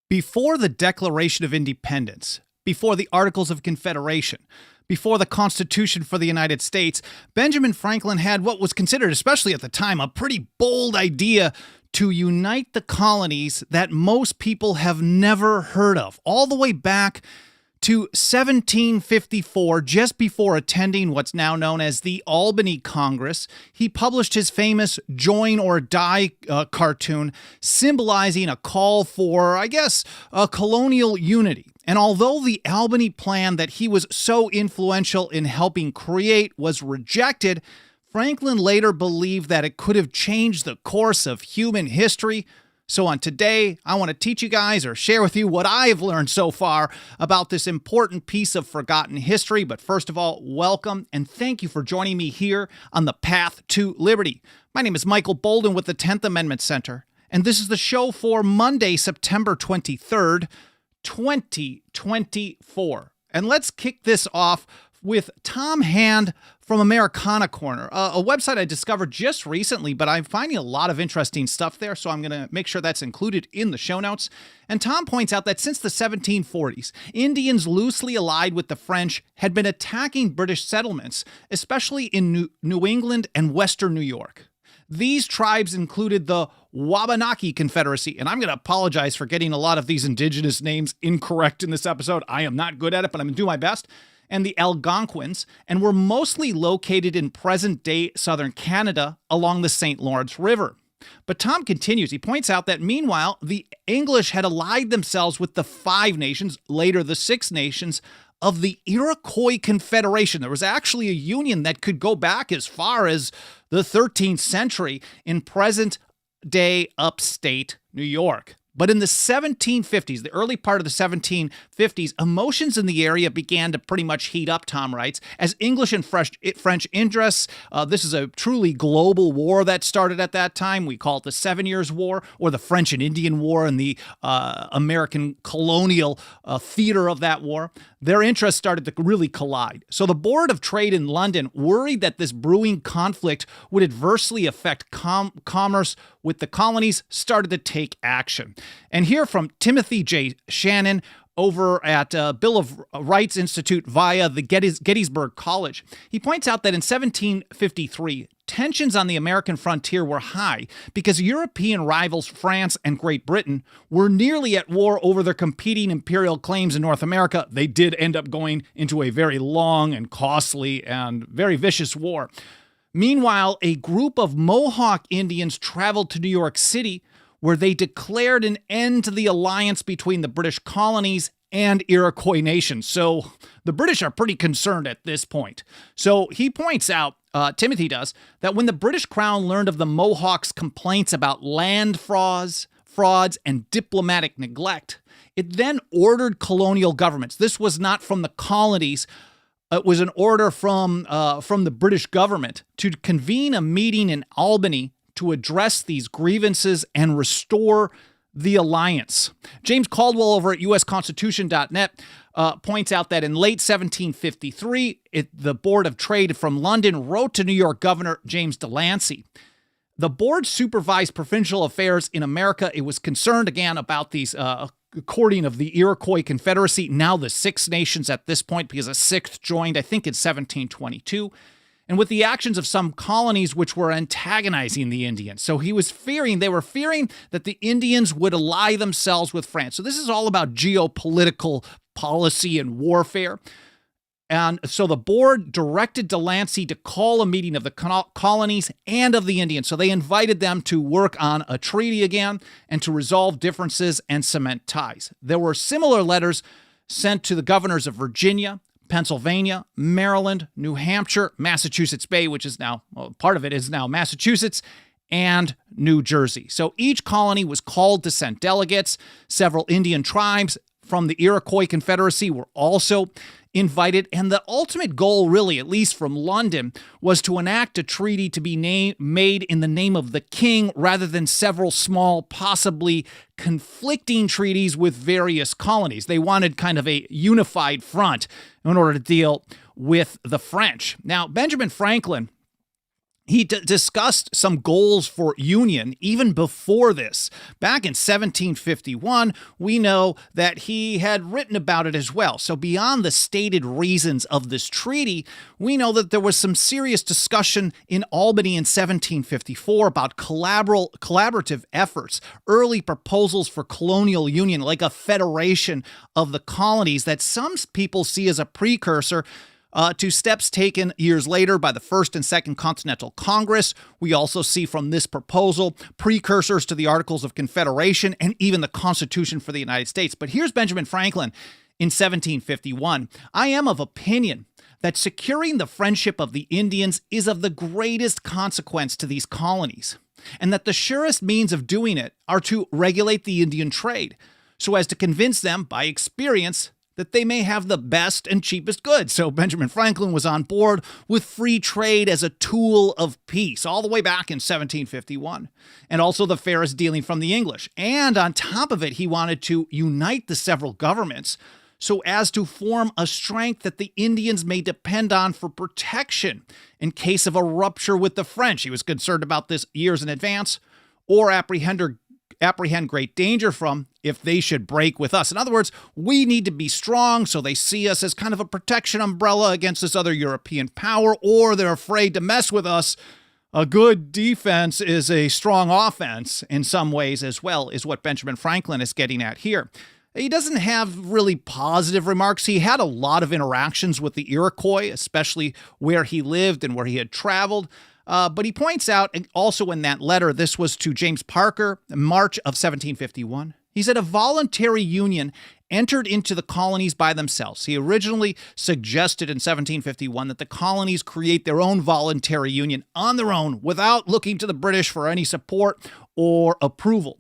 Before the Declaration of Independence, before the Articles of Confederation, before the Constitution for the United States, Benjamin Franklin had what was considered, especially at the time, a pretty bold idea to unite the colonies that most people have never heard of, all the way back to 1754, just before attending what's now known as the Albany Congress. He published his famous Join or Die cartoon, symbolizing a call for, a colonial unity. And although the Albany plan that he was so influential in helping create was rejected, Franklin later believed that it could have changed the course of human history. So on today, I want to teach you guys or share with you what I've learned so far about this important piece of forgotten history. But first of all, welcome and thank you for joining me here on the Path to Liberty. My name is Michael Bolden with the 10th Amendment Center, and this is the show for Monday, September 23rd, 2024. And let's kick this off with Tom Hand from Americana Corner, a website I discovered just recently, but I'm finding a lot of interesting stuff there, so I'm going to make sure that's included in the show notes. And Tom points out that since the 1740s, Indians loosely allied with the French had been attacking British settlements, especially in New England and Western New York. These tribes included the Wabanaki Confederacy, and I'm going to apologize for getting a lot of these indigenous names incorrect in this episode. I am not good at it, but I'm going to do my best. And the Algonquins, and were mostly located in present-day southern Canada along the St. Lawrence River. But Tom continues. He points out that meanwhile, the English had allied themselves with the Five Nations, later the Six Nations, of the Iroquois Confederation. There was actually a union that could go back as far as the 13th century in present-day upstate New York. But in the 1750s, the early part of the 1750s, emotions in the area began to pretty much heat up, Tom writes, as English and French interests. This is a truly global war that started at that time. We call it the 7 Years' War, or the French and Indian War, and the American colonial theater of that war. Their interests started to really collide. So the Board of Trade in London, worried that this brewing conflict would adversely affect commerce with the colonies, started to take action. And here from Timothy J. Shannon over at Bill of Rights Institute via the Gettysburg College. He points out that in 1753, tensions on the American frontier were high because European rivals France and Great Britain were nearly at war over their competing imperial claims in North America. They did end up going into a very long and costly and very vicious war. Meanwhile, a group of Mohawk Indians traveled to New York City, where they declared an end to the alliance between the British colonies and Iroquois Nation. So the British are pretty concerned at this point. So he points out, Timothy does, that when the British Crown learned of the Mohawks' complaints about land frauds, and diplomatic neglect, it then ordered colonial governments. This was not from the colonies. It was an order from the British government to convene a meeting in Albany to address these grievances and restore the alliance. James Caldwell over at usconstitution.net points out that in late 1753, the Board of Trade from London wrote to New York Governor James Delancey. The board supervised provincial affairs in America. It was concerned again about these courting of the Iroquois Confederacy, now the Six Nations at this point, because a sixth joined, I think, in 1722. And with the actions of some colonies which were antagonizing the Indians. So they were fearing that the Indians would ally themselves with France. So this is all about geopolitical policy and warfare. And so the board directed Delancey to call a meeting of the colonies and of the Indians. So they invited them to work on a treaty again and to resolve differences and cement ties. There were similar letters sent to the governors of Virginia, Pennsylvania, Maryland, New Hampshire, Massachusetts Bay, which is now, part of it is now Massachusetts, and New Jersey. So each colony was called to send delegates. Several Indian tribes from the Iroquois Confederacy were also invited, and the ultimate goal, really, at least from London, was to enact a treaty to be made in the name of the king rather than several small, possibly conflicting treaties with various colonies. They wanted kind of a unified front in order to deal with the French. Now, Benjamin Franklin He discussed some goals for union even before this. Back in 1751, we know that he had written about it as well. So beyond the stated reasons of this treaty, we know that there was some serious discussion in Albany in 1754 about collaborative efforts, early proposals for colonial union, like a federation of the colonies that some people see as a precursor to steps taken years later by the First and Second Continental Congress. We also see from this proposal precursors to the Articles of Confederation and even the Constitution for the United States. But here's Benjamin Franklin in 1751. I am of opinion that securing the friendship of the Indians is of the greatest consequence to these colonies, and that the surest means of doing it are to regulate the Indian trade, so as to convince them by experience that they may have the best and cheapest goods. So Benjamin Franklin was on board with free trade as a tool of peace all the way back in 1751, and also the fairest dealing from the English. And on top of it, he wanted to unite the several governments so as to form a strength that the Indians may depend on for protection in case of a rupture with the French. He was concerned about this years in advance, or apprehend great danger from if they should break with us. In other words, we need to be strong so they see us as kind of a protection umbrella against this other European power, or they're afraid to mess with us. A good defense is a strong offense in some ways as well, is what Benjamin Franklin is getting at here. He doesn't have really positive remarks. He had a lot of interactions with the Iroquois, especially where he lived and where he had traveled. But he points out, and also in that letter, this was to James Parker, March of 1751, he said a voluntary union entered into the colonies by themselves. He originally suggested in 1751 that the colonies create their own voluntary union on their own without looking to the British for any support or approval.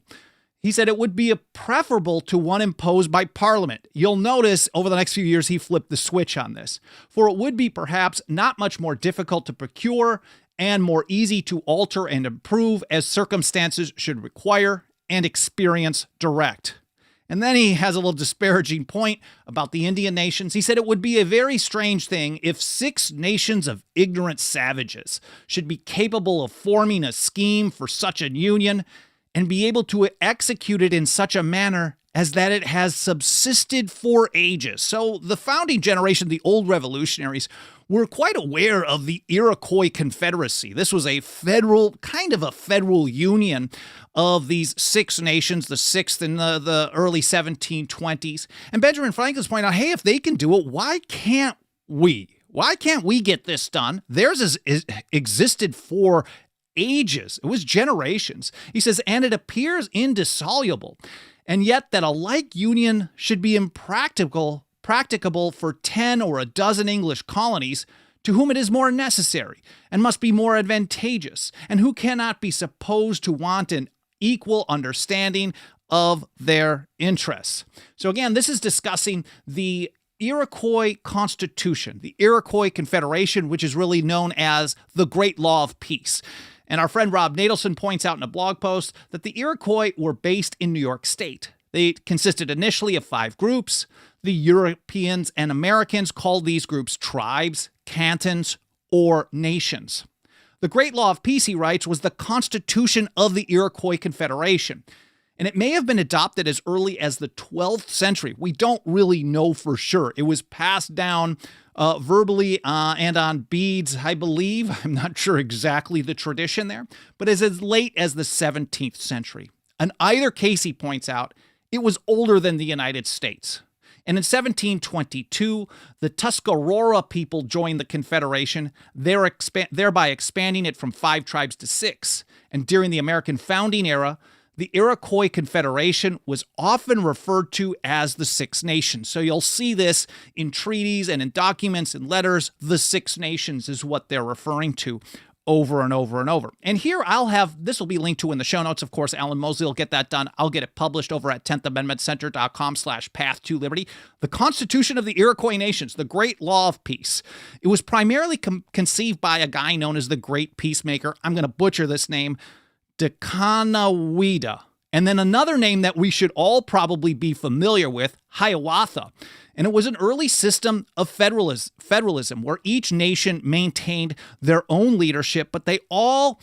He said it would be preferable to one imposed by Parliament. You'll notice over the next few years he flipped the switch on this, for it would be perhaps not much more difficult to procure and more easy to alter and improve as circumstances should require and experience direct. And then he has a little disparaging point about the Indian nations. He said it would be a very strange thing if 6 nations of ignorant savages should be capable of forming a scheme for such a union and be able to execute it in such a manner as that it has subsisted for ages. So the founding generation, the old revolutionaries, were quite aware of the Iroquois Confederacy. This was a federal union of these 6 nations, the 6th in the early 1720s. And Benjamin Franklin's pointing out, hey, if they can do it, why can't we? Why can't we get this done? Theirs is existed for ages. It was generations. He says, and it appears indissoluble, and yet that a like union should be impracticable for 10 or a dozen English colonies to whom it is more necessary and must be more advantageous, and who cannot be supposed to want an equal understanding of their interests. So again, this is discussing the Iroquois Constitution, the Iroquois Confederation, which is really known as the Great Law of Peace. And our friend Rob Nadelson points out in a blog post that the Iroquois were based in New York State. They consisted initially of 5 groups. The Europeans and Americans called these groups tribes, cantons, or nations. The Great Law of Peace, he writes, was the constitution of the Iroquois Confederation, and it may have been adopted as early as the 12th century. We don't really know for sure. It was passed down verbally and on beads, I believe. I'm not sure exactly the tradition there, but as late as the 17th century. In either case, he points out, it was older than the United States. And in 1722, the Tuscarora people joined the Confederation, thereby expanding it from 5 tribes to 6. And during the American founding era, the Iroquois Confederation was often referred to as the 6 Nations. So you'll see this in treaties and in documents and letters. The 6 Nations is what they're referring to over and over and over. And here this will be linked to in the show notes. Of course, Alan Mosley will get that done. I'll get it published over at 10thamendmentcenter.com/path2liberty. The Constitution of the Iroquois Nations, the Great Law of Peace. It was primarily conceived by a guy known as the Great Peacemaker. I'm going to butcher this name, Decanawida. And then another name that we should all probably be familiar with, Hiawatha. And it was an early system of federalism where each nation maintained their own leadership, but they all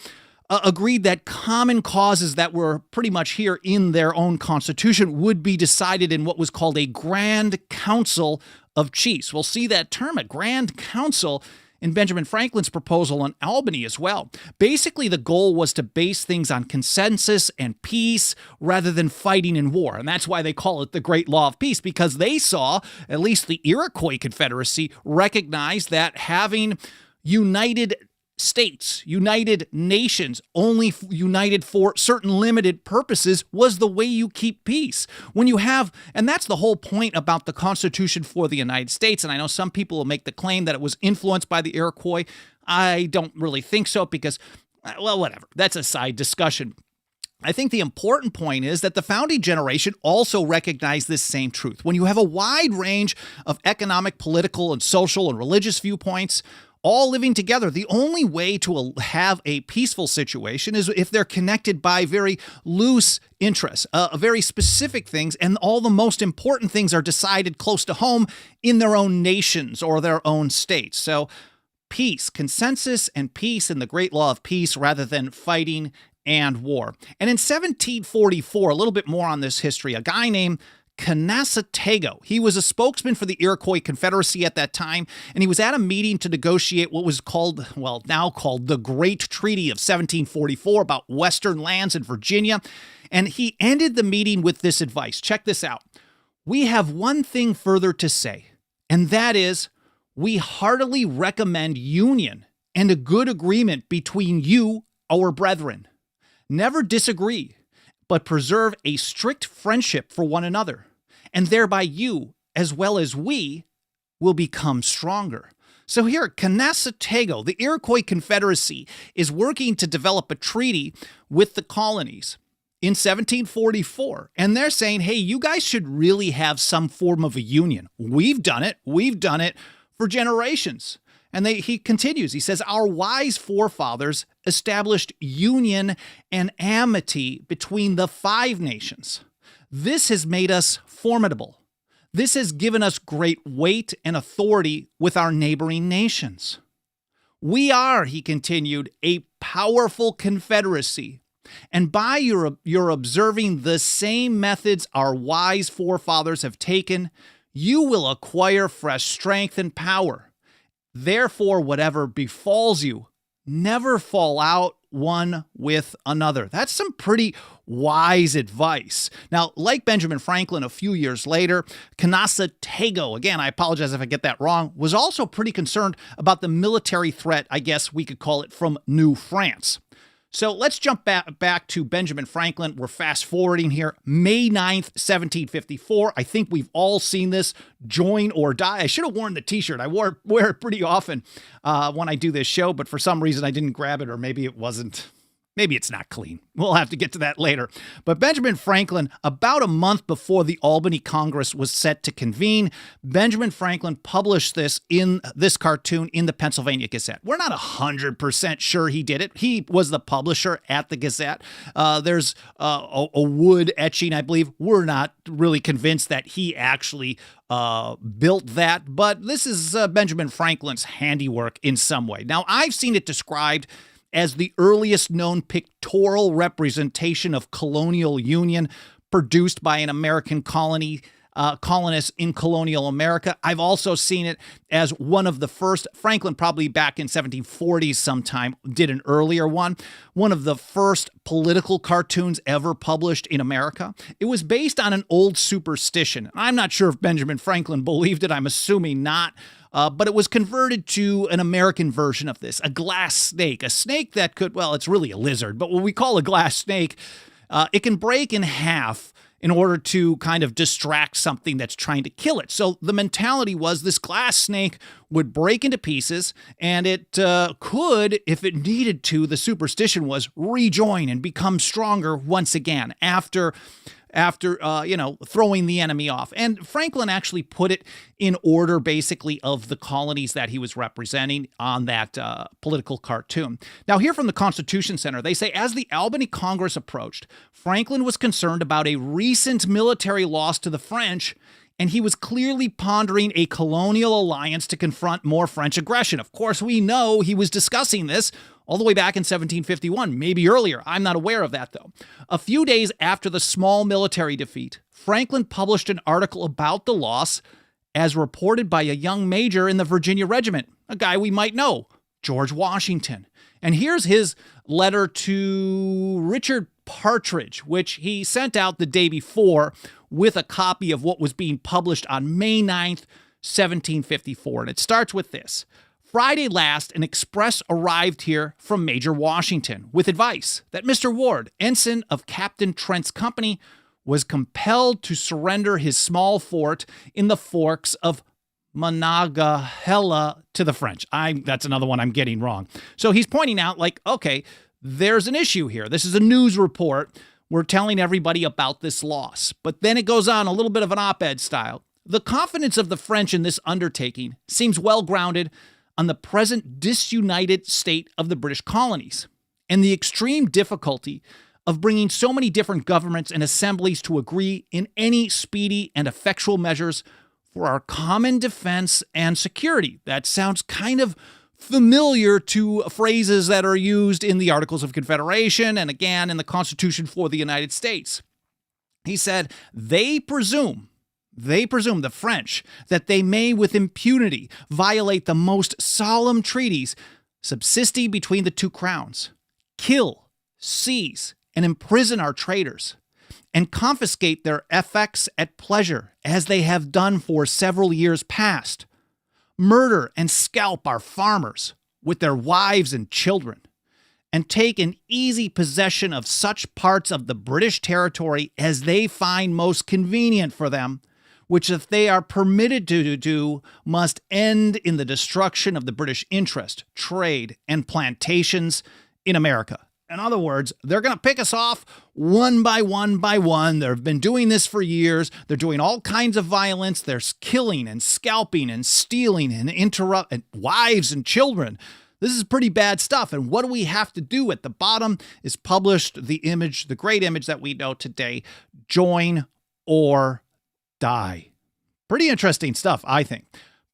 agreed that common causes that were pretty much here in their own constitution would be decided in what was called a Grand Council of Chiefs. We'll see that term, a Grand Council, in Benjamin Franklin's proposal on Albany as well. Basically, the goal was to base things on consensus and peace rather than fighting in war. And that's why they call it the Great Law of Peace, because they saw, at least the Iroquois Confederacy, recognized that having united states, united nations, only united for certain limited purposes was the way you keep peace. When you have, and that's the whole point about the Constitution for the United States, and I know some people will make the claim that it was influenced by the Iroquois. I don't really think so because, well, whatever. That's a side discussion. I think the important point is that the founding generation also recognized this same truth. When you have a wide range of economic, political, and social and religious viewpoints, all living together, the only way to have a peaceful situation is if they're connected by very loose interests, very specific things, and all the most important things are decided close to home in their own nations or their own states. So peace, consensus and peace in the Great Law of Peace rather than fighting and war. And in 1744, a little bit more on this history, a guy named Canasatego. He was a spokesman for the Iroquois Confederacy at that time, and he was at a meeting to negotiate what was called, well, now called the Great Treaty of 1744 about western lands in Virginia. And he ended the meeting with this advice. Check this out. We have one thing further to say, and that is we heartily recommend union and a good agreement between you, our brethren. Never disagree, but preserve a strict friendship for one another, and thereby you, as well as we, will become stronger. So here, Canasatego, the Iroquois Confederacy, is working to develop a treaty with the colonies in 1744, and they're saying, hey, you guys should really have some form of a union. We've done it for generations. And he continues, he says, our wise forefathers established union and amity between the 5 nations. This has made us formidable. This has given us great weight and authority with our neighboring nations. We are, he continued, a powerful confederacy. And by your observing the same methods our wise forefathers have taken, you will acquire fresh strength and power. Therefore, whatever befalls you, never fall out one with another. That's some pretty wise advice. Now, like Benjamin Franklin a few years later, Canasatego, again, I apologize if I get that wrong, was also pretty concerned about the military threat, I guess we could call it, from New France. So let's jump back to Benjamin Franklin. We're fast forwarding here. May 9th, 1754. I think we've all seen this. Join or die. I should have worn the t-shirt. I wear it pretty often when I do this show, but for some reason I didn't grab it, or maybe it wasn't. Maybe it's not clean. We'll have to get to that later. But Benjamin Franklin, about a month before the Albany Congress was set to convene, Benjamin Franklin published this cartoon in the Pennsylvania Gazette. We're not 100% sure he did it. He was the publisher at the Gazette. There's a wood etching, I believe. We're not really convinced that he actually built that, but this is Benjamin Franklin's handiwork in some way. Now, I've seen it described as the earliest known pictorial representation of colonial union produced by an American colonist in colonial America. I've also seen it as one of the first, Franklin probably back in 1740s sometime did an earlier one of the first political cartoons ever published in America. It was based on an old superstition. I'm not sure if Benjamin Franklin believed it. I'm assuming not. But it was converted to an American version of this, a glass snake, a snake that could, well, it's really a lizard, but what we call a glass snake, it can break in half in order to kind of distract something that's trying to kill it. So the mentality was this glass snake would break into pieces, and it could, if it needed to, the superstition was rejoin and become stronger once again after after, throwing the enemy off. And Franklin actually put it in order, basically, of the colonies that he was representing on that political cartoon. Now, here from the Constitution Center, they say, as the Albany Congress approached, Franklin was concerned about a recent military loss to the French, and he was clearly pondering a colonial alliance to confront more French aggression. Of course, we know he was discussing this all the way back in 1751, maybe earlier. I'm not aware of that, though. A few days after the small military defeat, Franklin published an article about the loss as reported by a young major in the Virginia Regiment, a guy we might know, George Washington. And here's his letter to Richard Partridge, which he sent out the day before with a copy of what was being published on May 9th, 1754. And it starts with this. Friday last, an express arrived here from Major Washington with advice that Mr. Ward, ensign of Captain Trent's company, was compelled to surrender his small fort in the forks of Monongahela to the French. That's another one I'm getting wrong. So he's pointing out, okay, there's an issue here. This is a news report. We're telling everybody about this loss. But then it goes on a little bit of an op-ed style. The confidence of the French in this undertaking seems well grounded on the present disunited state of the British colonies and the extreme difficulty of bringing so many different governments and assemblies to agree in any speedy and effectual measures for our common defense and security. That sounds kind of familiar to phrases that are used in the Articles of Confederation and again in the Constitution for the United States. He said, they presume, the French, that they may with impunity violate the most solemn treaties subsisting between the two crowns, kill, seize, and imprison our traders, and confiscate their effects at pleasure, as they have done for several years past, murder and scalp our farmers with their wives and children, and take an easy possession of such parts of the British territory as they find most convenient for them, which if they are permitted to do, must end in the destruction of the British interest, trade, and plantations in America. In other words, they're going to pick us off one by one by one. They've been doing this for years. They're doing all kinds of violence. They're killing and scalping and stealing and interrupting wives and children. This is pretty bad stuff. And what do we have to do? At the bottom is published the image, the great image that we know today, join or die. Pretty interesting stuff, I think.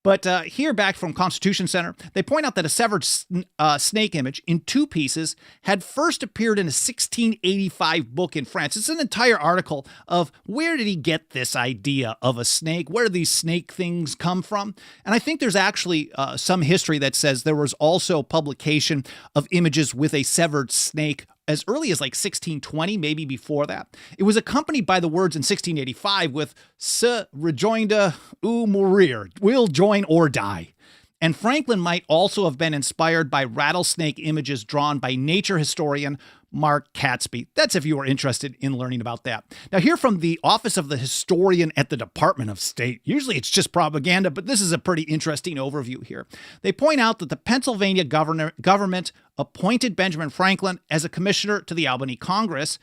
But here back from Constitution Center, they point out that a severed snake image in two pieces had first appeared in a 1685 book in France. It's an entire article of where did he get this idea of a snake? Where do these snake things come from? And I think there's actually some history that says there was also publication of images with a severed snake as early as 1620, maybe before that. It was accompanied by the words in 1685 with "Se rejoinder ou mourir," we'll join or die. And Franklin might also have been inspired by rattlesnake images drawn by nature historian Mark Catesby. That's if you are interested in learning about that. Now, here from the Office of the Historian at the Department of State. Usually it's just propaganda, but this is a pretty interesting overview here. They point out that the Pennsylvania government appointed Benjamin Franklin as a commissioner to the Albany Congress,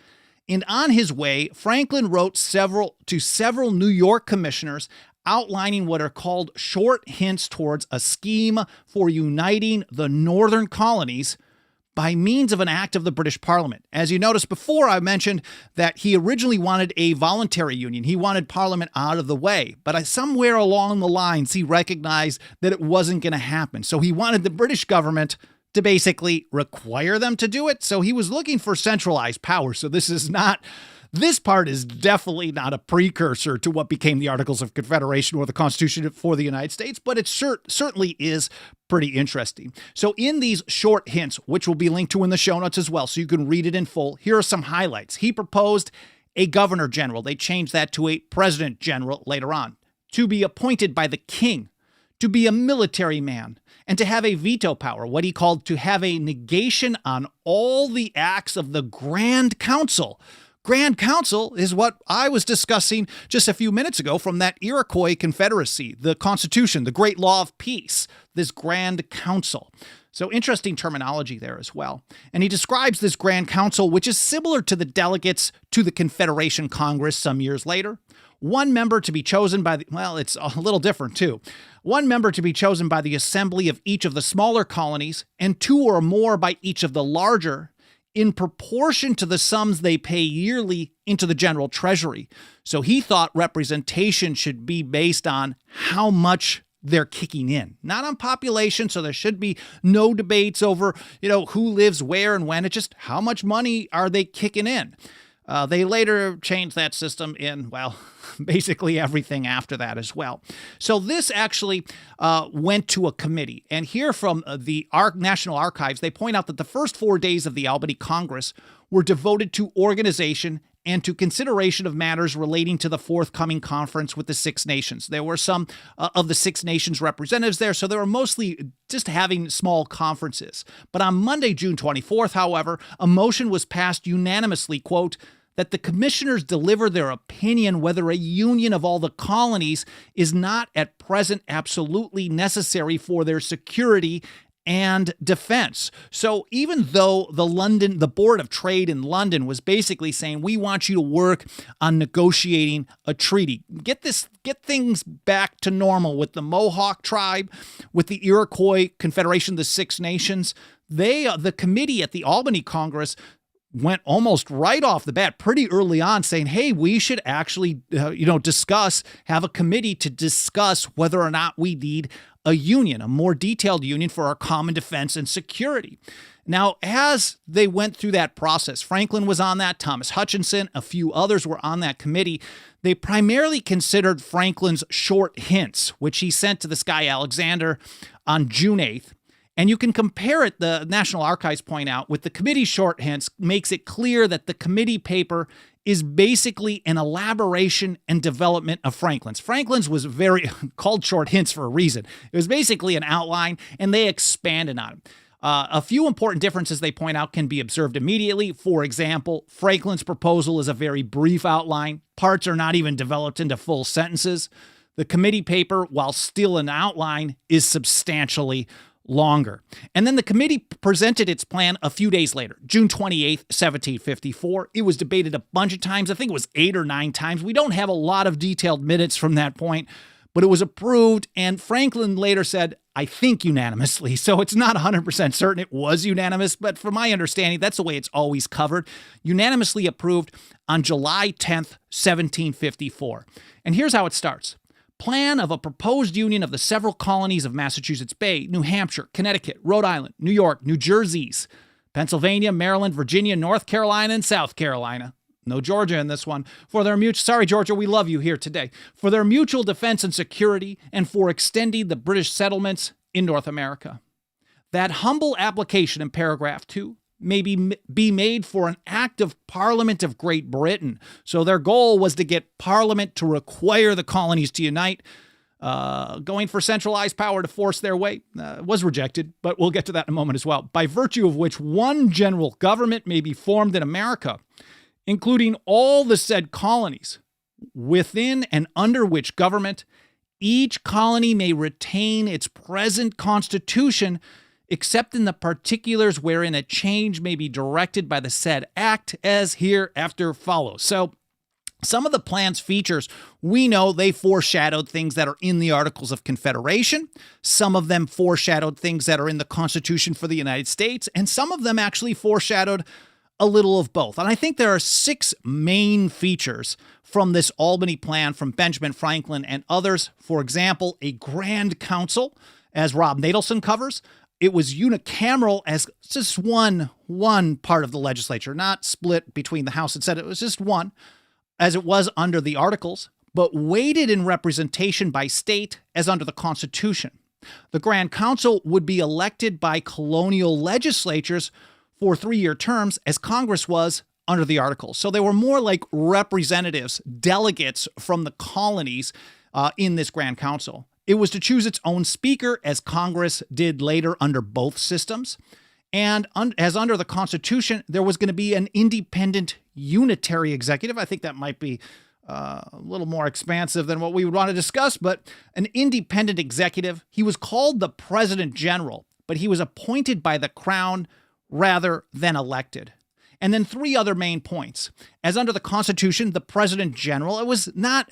and on his way, Franklin wrote to several New York commissioners outlining what are called short hints towards a scheme for uniting the northern colonies by means of an act of the British Parliament. As you noticed before, I mentioned that he originally wanted a voluntary union. He wanted Parliament out of the way. But somewhere along the lines, he recognized that it wasn't going to happen. So he wanted the British government to basically require them to do it. So he was looking for centralized power. So this part is definitely not a precursor to what became the Articles of Confederation or the Constitution for the United States, but it certainly is pretty interesting. So in these short hints, which will be linked to in the show notes as well, so you can read it in full, here are some highlights. He proposed a governor general. They changed that to a president general later on, to be appointed by the king, to be a military man, and to have a veto power, what he called to have a negation on all the acts of the Grand Council. Grand Council is what I was discussing just a few minutes ago from that Iroquois Confederacy, the Constitution, the Great Law of Peace, this Grand Council. So interesting terminology there as well. And he describes this Grand Council, which is similar to the delegates to the Confederation Congress some years later. One member to be chosen by it's a little different too. One member to be chosen by the assembly of each of the smaller colonies, and two or more by each of the larger, in proportion to the sums they pay yearly into the general treasury. So he thought representation should be based on how much they're kicking in, not on population. So there should be no debates over, who lives where and when. It's just how much money are they kicking in? They later changed that system in, basically everything after that as well. So this actually went to a committee. And here from the National Archives, they point out that the first 4 days of the Albany Congress were devoted to organization and to consideration of matters relating to the forthcoming conference with the Six Nations. There were some of the Six Nations representatives there, so they were mostly just having small conferences. But on Monday, June 24th, however, a motion was passed unanimously, quote, that the commissioners deliver their opinion whether a union of all the colonies is not at present absolutely necessary for their security and defense. So even though the Board of Trade in London was basically saying, we want you to work on negotiating a treaty, get things back to normal with the Mohawk tribe, with the Iroquois Confederation, the Six Nations, the committee at the Albany Congress went almost right off the bat pretty early on saying, hey, we should actually, have a committee to discuss whether or not we need a union, a more detailed union for our common defense and security. Now, as they went through that process, Franklin was on that, Thomas Hutchinson, a few others were on that committee. They primarily considered Franklin's short hints, which he sent to this guy Alexander on June 8th. And you can compare it, the National Archives point out, with the committee's short hints, makes it clear that the committee paper is basically an elaboration and development of Franklin's. Franklin's was very called short hints for a reason. It was basically an outline, and they expanded on it. A few important differences they point out can be observed immediately. For example, Franklin's proposal is a very brief outline. Parts are not even developed into full sentences. The committee paper, while still an outline, is substantially longer. And then the committee presented its plan a few days later, June 28th, 1754. It was debated a bunch of times. I think it was 8 or 9 times. We don't have a lot of detailed minutes from that point, but it was approved. And Franklin later said, I think unanimously. So it's not 100% certain it was unanimous, but from my understanding, that's the way it's always covered. Unanimously approved on July 10th, 1754. And here's how it starts. Plan of a proposed union of the several colonies of Massachusetts Bay, New Hampshire, Connecticut, Rhode Island, New York, New Jerseys, Pennsylvania, Maryland, Virginia, North Carolina, and South Carolina. No Georgia in this one. Sorry, Georgia, we love you here today. For their mutual defense and security, and for extending the British settlements in North America. That humble application in paragraph 2 may be made for an act of Parliament of Great Britain. So their goal was to get Parliament to require the colonies to unite. Going for centralized power to force their way was rejected, but we'll get to that in a moment as well. By virtue of which one general government may be formed in America, including all the said colonies, within and under which government each colony may retain its present constitution, except in the particulars wherein a change may be directed by the said act, as hereafter follows. So some of the plan's features, we know they foreshadowed things that are in the Articles of Confederation. Some of them foreshadowed things that are in the Constitution for the United States, and some of them actually foreshadowed a little of both. And I think there are 6 main features from this Albany plan from Benjamin Franklin and others. For example, a Grand Council, as Rob Nadelson covers. It was unicameral as just one part of the legislature, not split between the House and Senate. It was just one, as it was under the Articles, but weighted in representation by state as under the Constitution. The Grand Council would be elected by colonial legislatures for 3-year terms, as Congress was under the Articles. So they were more like representatives, delegates from the colonies in this Grand Council. It was to choose its own speaker, as Congress did later under both systems. And as under the Constitution, there was going to be an independent unitary executive. I think that might be a little more expansive than what we would want to discuss, but an independent executive. He was called the President General, but he was appointed by the Crown rather than elected. And then three other main points. As under the Constitution, the President General, it was not...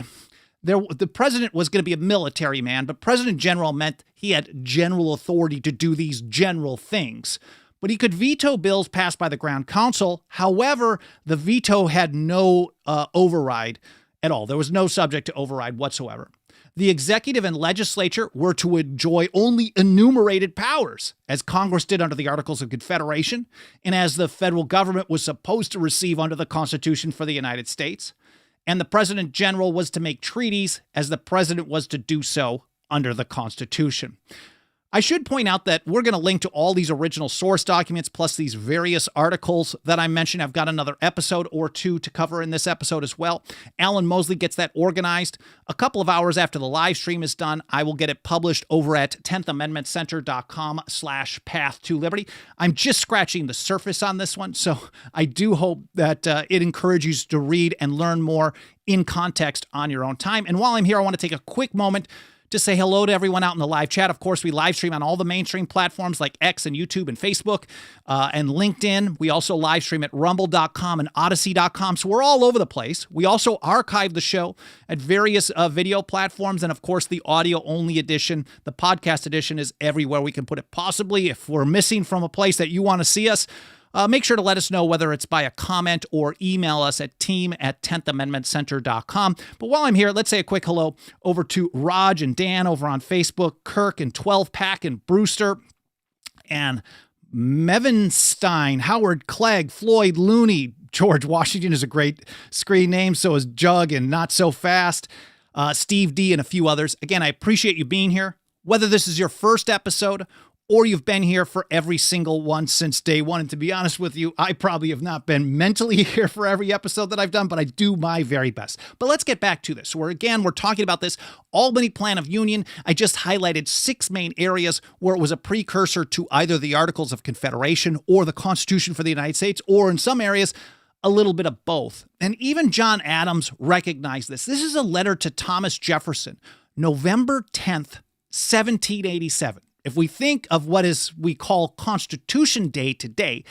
The president was going to be a military man, but President General meant he had general authority to do these general things. But he could veto bills passed by the Crown Council. However, the veto had no override at all. There was no subject to override whatsoever. The executive and legislature were to enjoy only enumerated powers, as Congress did under the Articles of Confederation, and as the federal government was supposed to receive under the Constitution for the United States. And the President General was to make treaties, as the president was to do so under the Constitution. I should point out that we're going to link to all these original source documents plus these various articles that I mentioned. I've got another episode or two to cover in this episode as well. Alan Mosley gets that organized. A couple of hours after the live stream is done, I will get it published over at 10thamendmentcenter.com/path to liberty. I'm just scratching the surface on this one, so I do hope that it encourages you to read and learn more in context on your own time. And while I'm here, I want to take a quick moment to say hello to everyone out in the live chat. Of course, we live stream on all the mainstream platforms like X and YouTube and Facebook and LinkedIn. We also live stream at rumble.com and odyssey.com. So we're all over the place. We also archive the show at various video platforms. And of course, the audio only edition, the podcast edition, is everywhere we can put it possibly. If we're missing from a place that you want to see us, make sure to let us know, whether it's by a comment or email us at team@10thamendmentcenter.com. But while I'm here, let's say a quick hello over to Raj and Dan over on Facebook, Kirk and 12-Pack and Brewster and Mevenstein, Howard Clegg, Floyd Looney. George Washington is a great screen name. So is Jug and Not So Fast, Steve D, and a few others. Again, I appreciate you being here. Whether this is your first episode or you've been here for every single one since day one. And to be honest with you, I probably have not been mentally here for every episode that I've done, but I do my very best. But let's get back to this. We're talking about this Albany Plan of Union. I just highlighted 6 main areas where it was a precursor to either the Articles of Confederation or the Constitution for the United States, or in some areas, a little bit of both. And even John Adams recognized this. This is a letter to Thomas Jefferson, November 10th, 1787. If we think of what we call Constitution Day today,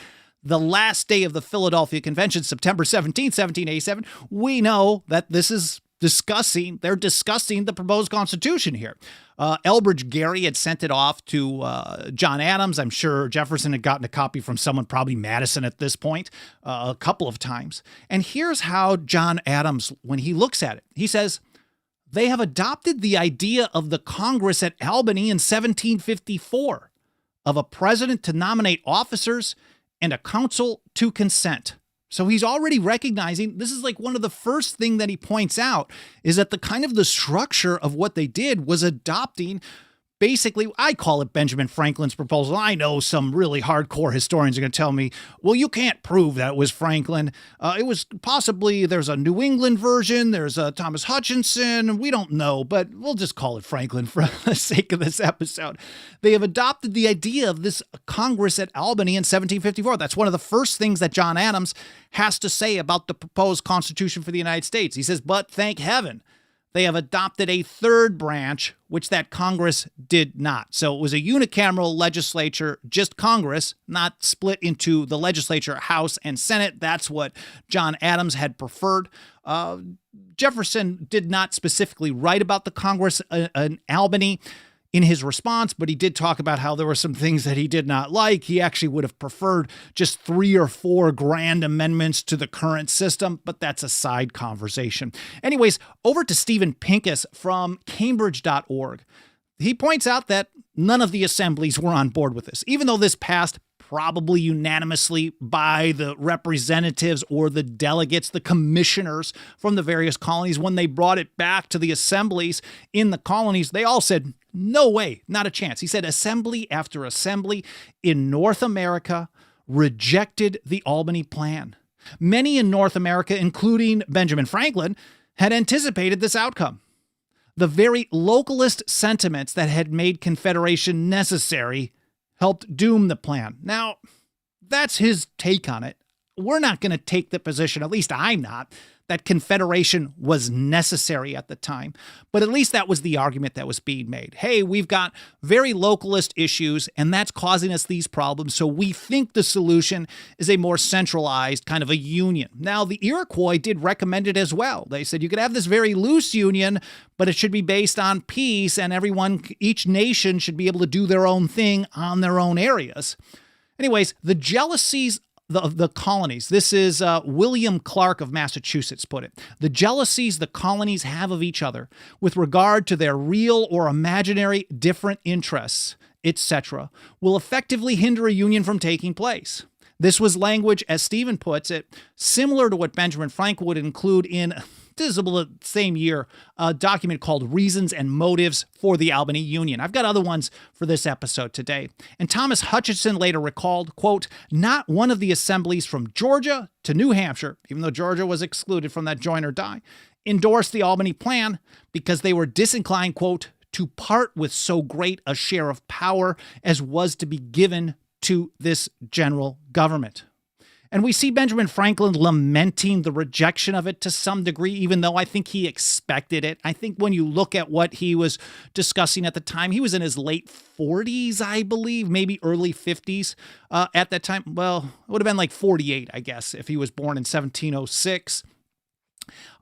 the last day of the Philadelphia Convention, September 17, 1787, we know that they're discussing the proposed Constitution here. Elbridge Gerry had sent it off to John Adams. I'm sure Jefferson had gotten a copy from someone, probably Madison at this point, a couple of times. And here's how John Adams, when he looks at it, he says, "They have adopted the idea of the Congress at Albany in 1754 of a president to nominate officers and a council to consent." So he's already recognizing, this is like one of the first thing that he points out, is that the structure of what they did was adopting, basically, I call it Benjamin Franklin's proposal. I know some really hardcore historians are going to tell me, well, you can't prove that it was Franklin. It was possibly, there's a New England version, there's a Thomas Hutchinson, we don't know, but we'll just call it Franklin for the sake of this episode. They have adopted the idea of this Congress at Albany in 1754. That's one of the first things that John Adams has to say about the proposed Constitution for the United States. He says, but thank heaven, they have adopted a third branch, which that Congress did not. So it was a unicameral legislature, just Congress, not split into the legislature, House and Senate. That's what John Adams had preferred. Jefferson did not specifically write about the Congress in Albany in his response, but he did talk about how there were some things that he did not like. He actually would have preferred just 3 or 4 grand amendments to the current system, but that's a side conversation. Anyways, over to Stephen Pincus from Cambridge.org. He points out that none of the assemblies were on board with this, even though this passed probably unanimously by the representatives or the delegates, the commissioners from the various colonies. When they brought it back to the assemblies in the colonies, they all said, no way, not a chance. He said assembly after assembly in North America rejected the Albany Plan. Many in North America, including Benjamin Franklin, had anticipated this outcome. The very localist sentiments that had made Confederation necessary helped doom the plan. Now, that's his take on it. We're not going to take the position, at least I'm not, that Confederation was necessary at the time. But at least that was the argument that was being made. Hey, we've got very localist issues, and that's causing us these problems. So we think the solution is a more centralized kind of a union. Now, the Iroquois did recommend it as well. They said you could have this very loose union, but it should be based on peace, and each nation should be able to do their own thing on their own areas. Anyways, the jealousies of the colonies. This is William Clark of Massachusetts put it. The jealousies the colonies have of each other with regard to their real or imaginary different interests, etc., will effectively hinder a union from taking place. This was language, as Stephen puts it, similar to what Benjamin Franklin would include in, this is the same year, a document called Reasons and Motives for the Albany Union. I've got other ones for this episode today. And Thomas Hutchinson later recalled, quote, not one of the assemblies from Georgia to New Hampshire, even though Georgia was excluded from that join or die, endorsed the Albany plan because they were disinclined, quote, to part with so great a share of power as was to be given to this general government. And we see Benjamin Franklin lamenting the rejection of it to some degree, even though I think he expected it. I think when you look at what he was discussing at the time, he was in his late 40s, I believe, maybe early 50s at that time. Well, it would have been like 48, I guess, if he was born in 1706.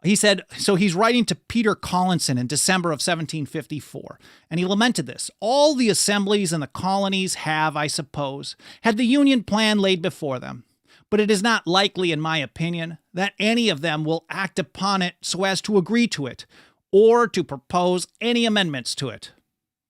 He said, so he's writing to Peter Collinson in December of 1754, and he lamented this. All the assemblies and the colonies have, I suppose, had the Union plan laid before them, but it is not likely, in my opinion, that any of them will act upon it so as to agree to it, or to propose any amendments to it.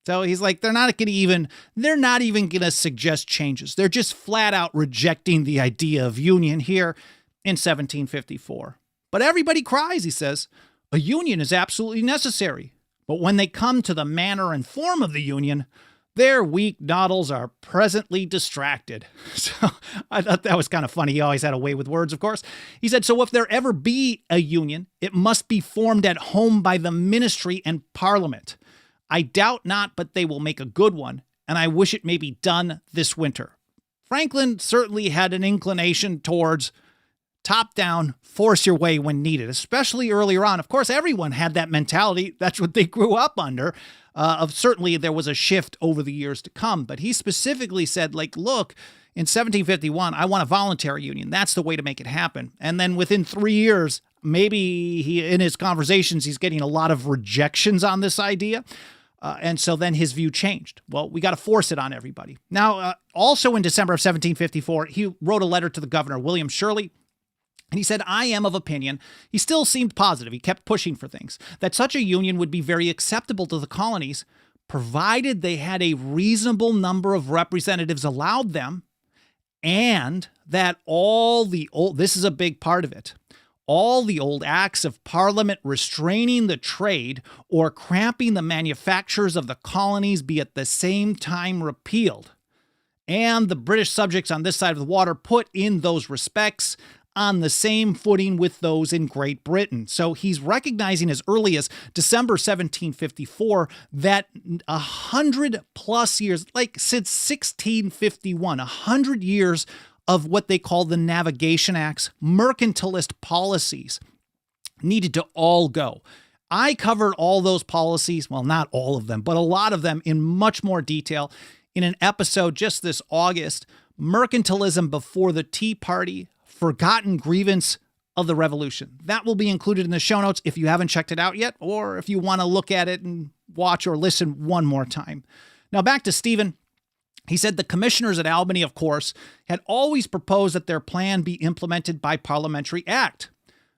So he's like, they're not even going to suggest changes. They're just flat out rejecting the idea of union here in 1754. But everybody cries, he says, a union is absolutely necessary. But when they come to the manner and form of the union, their weak noddles are presently distracted. So I thought that was kind of funny. He always had a way with words, of course. He said, so if there ever be a union, it must be formed at home by the ministry and parliament. I doubt not, but they will make a good one, and I wish it may be done this winter. Franklin certainly had an inclination towards top-down, force your way when needed, especially earlier on. Of course, everyone had that mentality. That's what they grew up under. Certainly, there was a shift over the years to come. But he specifically said, like, look, in 1751, I want a voluntary union. That's the way to make it happen. And then within 3 years, maybe in his conversations, he's getting a lot of rejections on this idea. And so then his view changed. Well, we got to force it on everybody. Now, also in December of 1754, he wrote a letter to the governor, William Shirley. And he said, I am of opinion, he still seemed positive, he kept pushing for things, that such a union would be very acceptable to the colonies, provided they had a reasonable number of representatives allowed them, and that all the old, this is a big part of it, all the old acts of Parliament restraining the trade or cramping the manufactures of the colonies be at the same time repealed, and the British subjects on this side of the water put in those respects on the same footing with those in Great Britain. So he's recognizing as early as December 1754 that 100 plus years, like since 1651, 100 years of what they call the Navigation Acts, mercantilist policies needed to all go. I covered all those policies, well, not all of them, but a lot of them in much more detail in an episode just this August, Mercantilism Before the Tea Party, Forgotten Grievance of the Revolution. That will be included in the show notes if you haven't checked it out yet, or if you want to look at it and watch or listen one more time. Now back to Stephen. He said the commissioners at Albany, of course, had always proposed that their plan be implemented by parliamentary act.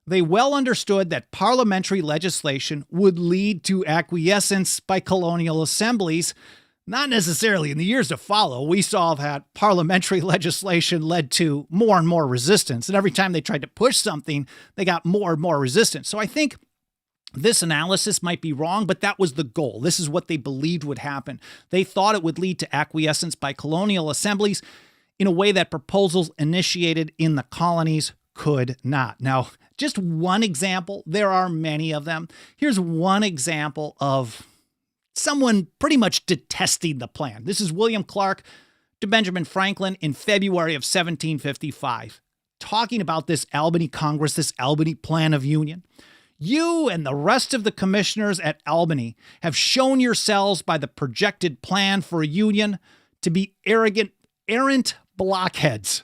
They well understood that parliamentary legislation would lead to acquiescence by colonial assemblies. Not necessarily. In the years to follow, we saw that parliamentary legislation led to more and more resistance. And every time they tried to push something, they got more and more resistance. So I think this analysis might be wrong, but that was the goal. This is what they believed would happen. They thought it would lead to acquiescence by colonial assemblies in a way that proposals initiated in the colonies could not. Now, just one example. There are many of them. Here's one example of someone pretty much detesting the plan. This is William Clark to Benjamin Franklin in February of 1755, talking about this Albany Congress, this Albany Plan of Union. You and the rest of the commissioners at Albany have shown yourselves by the projected plan for a union to be arrogant, errant blockheads,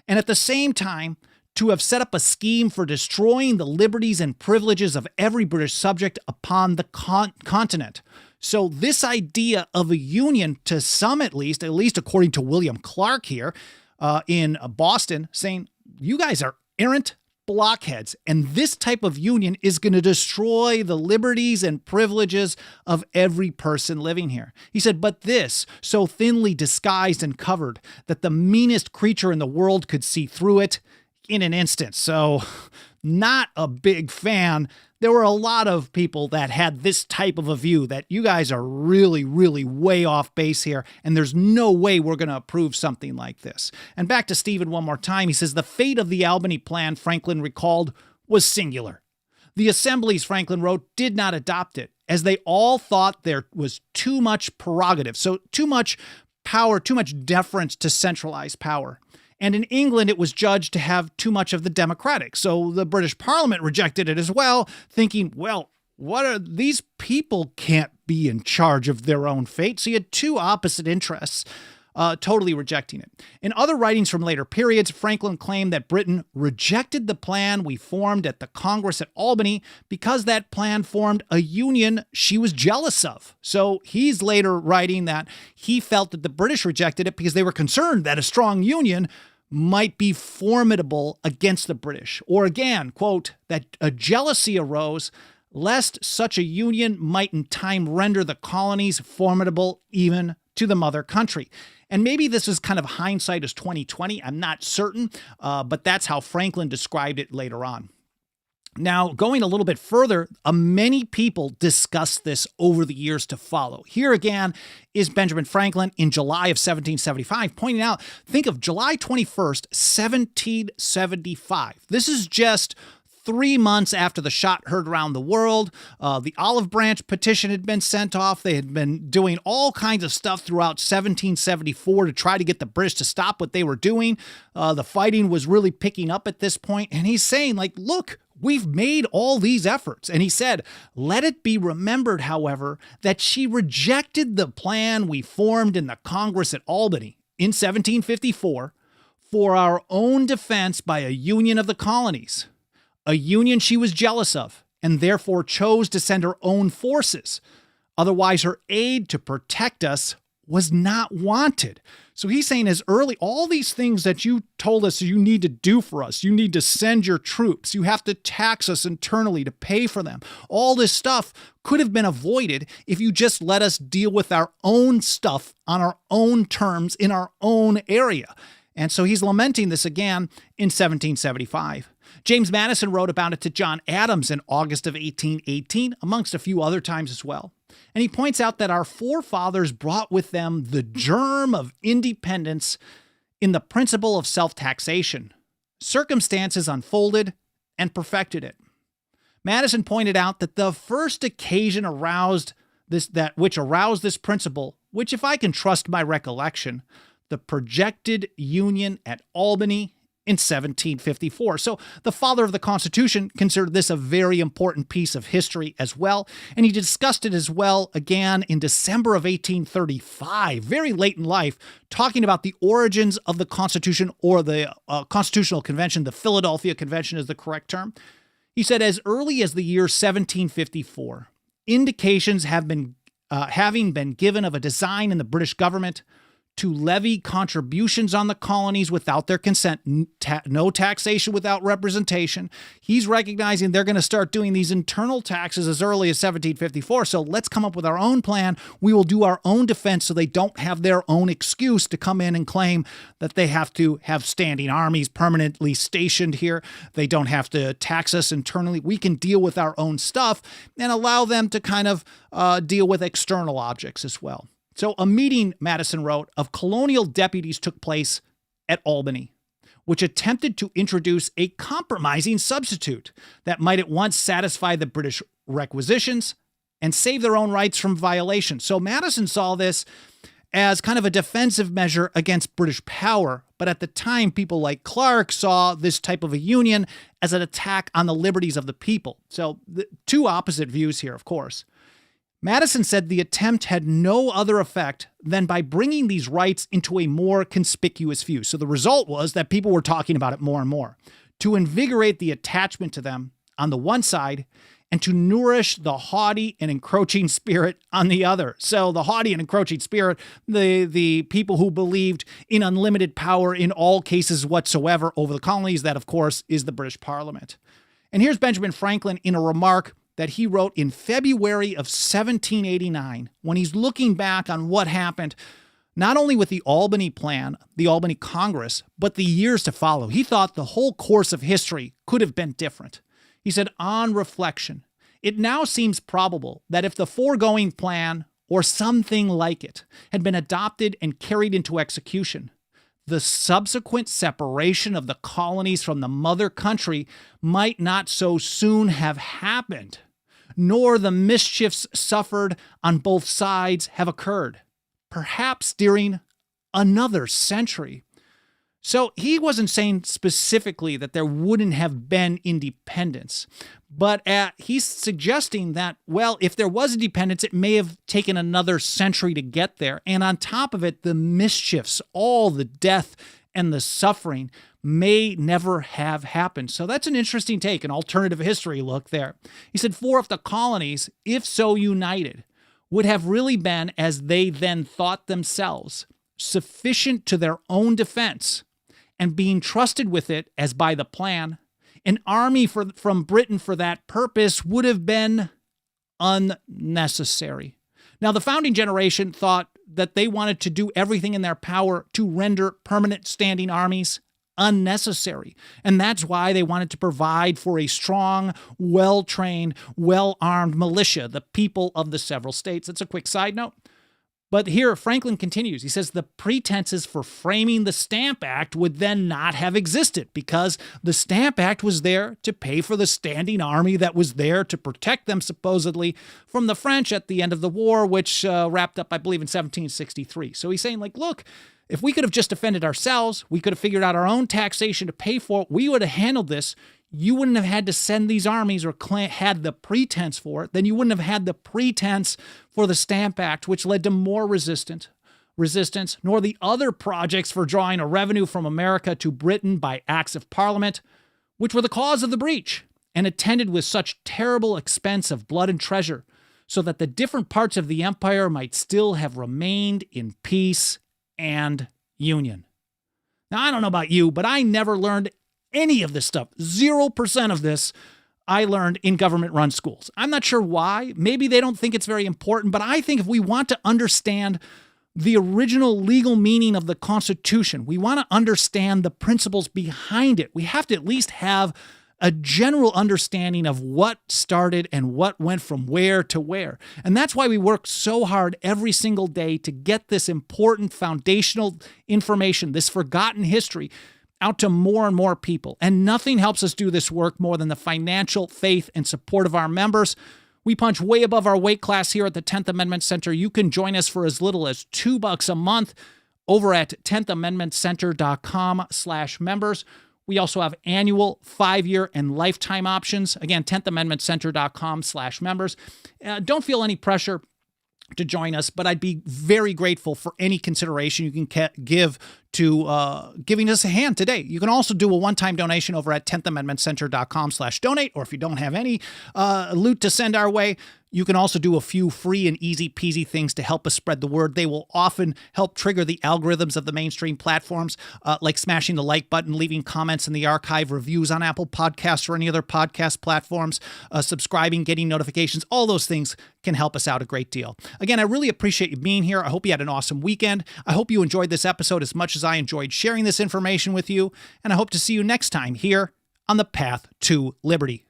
and at the same time to have set up a scheme for destroying the liberties and privileges of every British subject upon the continent. So this idea of a union, to some at least according to William Clark here in Boston, saying you guys are errant blockheads, and this type of union is going to destroy the liberties and privileges of every person living here. He said, but this, so thinly disguised and covered that the meanest creature in the world could see through it in an instant. So not a big fan. There were a lot of people that had this type of a view that you guys are really, really way off base here, and there's no way we're going to approve something like this. And back to Stephen one more time, he says, the fate of the Albany Plan, Franklin recalled, was singular. The assemblies, Franklin wrote, did not adopt it, as they all thought there was too much prerogative, so too much power, too much deference to centralized power. And in England, it was judged to have too much of the democratic. So the British Parliament rejected it as well, thinking, well, these people can't be in charge of their own fate. So you had two opposite interests, totally rejecting it. In other writings from later periods, Franklin claimed that Britain rejected the plan we formed at the Congress at Albany because that plan formed a union she was jealous of. So he's later writing that he felt that the British rejected it because they were concerned that a strong union might be formidable against the British. Or again, quote, that a jealousy arose lest such a union might in time render the colonies formidable even to the mother country. And maybe this is kind of hindsight is 2020. I'm not certain, but that's how Franklin described it later on. Now, going a little bit further, many people discussed this over the years to follow. Here again is Benjamin Franklin in July of 1775, pointing out, think of July 21st, 1775. This is just 3 months after the shot heard around the world. The olive branch petition had been sent off. They had been doing all kinds of stuff throughout 1774 to try to get the British to stop what they were doing. The fighting was really picking up at this point. And he's saying, like, look, we've made all these efforts. And he said, let it be remembered, however, that she rejected the plan we formed in the Congress at Albany in 1754 for our own defense by a union of the colonies, a union she was jealous of, and therefore chose to send her own forces. Otherwise, her aid to protect us was not wanted. So he's saying as early, all these things that you told us you need to do for us, you need to send your troops, you have to tax us internally to pay for them. All this stuff could have been avoided if you just let us deal with our own stuff on our own terms in our own area. And so he's lamenting this again in 1775. James Madison wrote about it to John Adams in August of 1818, amongst a few other times as well. And he points out that our forefathers brought with them the germ of independence in the principle of self-taxation. Circumstances unfolded and perfected it. Madison pointed out that the first occasion which aroused this principle, which, if I can trust my recollection, the projected union at Albany in 1754. So the father of the Constitution considered this a very important piece of history as well, and he discussed it as well again in December of 1835, very late in life, talking about the origins of the Constitution, or the Constitutional Convention. The Philadelphia Convention is the correct term. He said, as early as the year 1754, indications have been having been given of a design in the British government to levy contributions on the colonies without their consent, no taxation without representation. He's recognizing they're going to start doing these internal taxes as early as 1754. So let's come up with our own plan. We will do our own defense so they don't have their own excuse to come in and claim that they have to have standing armies permanently stationed here. They don't have to tax us internally. We can deal with our own stuff and allow them to kind of deal with external objects as well. So a meeting, Madison wrote, of colonial deputies took place at Albany, which attempted to introduce a compromising substitute that might at once satisfy the British requisitions and save their own rights from violation. So Madison saw this as kind of a defensive measure against British power. But at the time, people like Clark saw this type of a union as an attack on the liberties of the people. So the two opposite views here, of course. Madison said the attempt had no other effect than by bringing these rights into a more conspicuous view. So the result was that people were talking about it more and more, to invigorate the attachment to them on the one side and to nourish the haughty and encroaching spirit on the other. So the haughty and encroaching spirit, the people who believed in unlimited power in all cases whatsoever over the colonies, that of course is the British Parliament. And here's Benjamin Franklin in a remark that he wrote in February of 1789, when he's looking back on what happened, not only with the Albany Plan, the Albany Congress, but the years to follow. He thought the whole course of history could have been different. He said, on reflection, it now seems probable that if the foregoing plan, or something like it, had been adopted and carried into execution, the subsequent separation of the colonies from the mother country might not so soon have happened, nor the mischiefs suffered on both sides have occurred, perhaps during another century. So he wasn't saying specifically that there wouldn't have been independence, but he's suggesting that, well, if there was independence, it may have taken another century to get there. And on top of it, the mischiefs, all the death and the suffering may never have happened. So that's an interesting take, an alternative history look there. He said, for if the colonies, if so united, would have really been, as they then thought themselves, sufficient to their own defense, and being trusted with it as by the plan, an army from Britain for that purpose would have been unnecessary. Now, the founding generation thought that they wanted to do everything in their power to render permanent standing armies unnecessary. And that's why they wanted to provide for a strong, well-trained, well-armed militia, the people of the several states. That's a quick side note. But here, Franklin continues. He says the pretenses for framing the Stamp Act would then not have existed because the Stamp Act was there to pay for the standing army that was there to protect them, supposedly, from the French at the end of the war, which wrapped up, I believe, in 1763. So he's saying, like, look, if we could have just defended ourselves, we could have figured out our own taxation to pay for it, we would have handled this. You wouldn't have had to send these armies or had the pretense for it. Then you wouldn't have had the pretense for the Stamp Act, which led to more resistance, nor the other projects for drawing a revenue from America to Britain by acts of Parliament, which were the cause of the breach, and attended with such terrible expense of blood and treasure, so that the different parts of the empire might still have remained in peace and union. Now, I don't know about you, but I never learned any of this stuff. 0% of this I learned in government-run schools. I'm not sure why. Maybe they don't think it's very important, but I think if we want to understand the original legal meaning of the Constitution, we want to understand the principles behind it, we have to at least have a general understanding of what started and what went from where to where. And that's why we work so hard every single day to get this important foundational information, this forgotten history, out to more and more people. And nothing helps us do this work more than the financial faith and support of our members. We punch way above our weight class here at the 10th Amendment Center. You can join us for as little as $2 a month over at 10thamendmentcenter.com/members. We also have annual, 5-year, and lifetime options. Again, 10thamendmentcenter.com/members. Don't feel any pressure to join us, but I'd be very grateful for any consideration you can give to giving us a hand today. You can also do a one-time donation over at 10thamendmentcenter.com/donate, or if you don't have any loot to send our way, you can also do a few free and easy-peasy things to help us spread the word. They will often help trigger the algorithms of the mainstream platforms, like smashing the like button, leaving comments in the archive, reviews on Apple Podcasts or any other podcast platforms, subscribing, getting notifications. All those things can help us out a great deal. Again, I really appreciate you being here. I hope you had an awesome weekend. I hope you enjoyed this episode as much as I enjoyed sharing this information with you, and I hope to see you next time here on the Path to Liberty.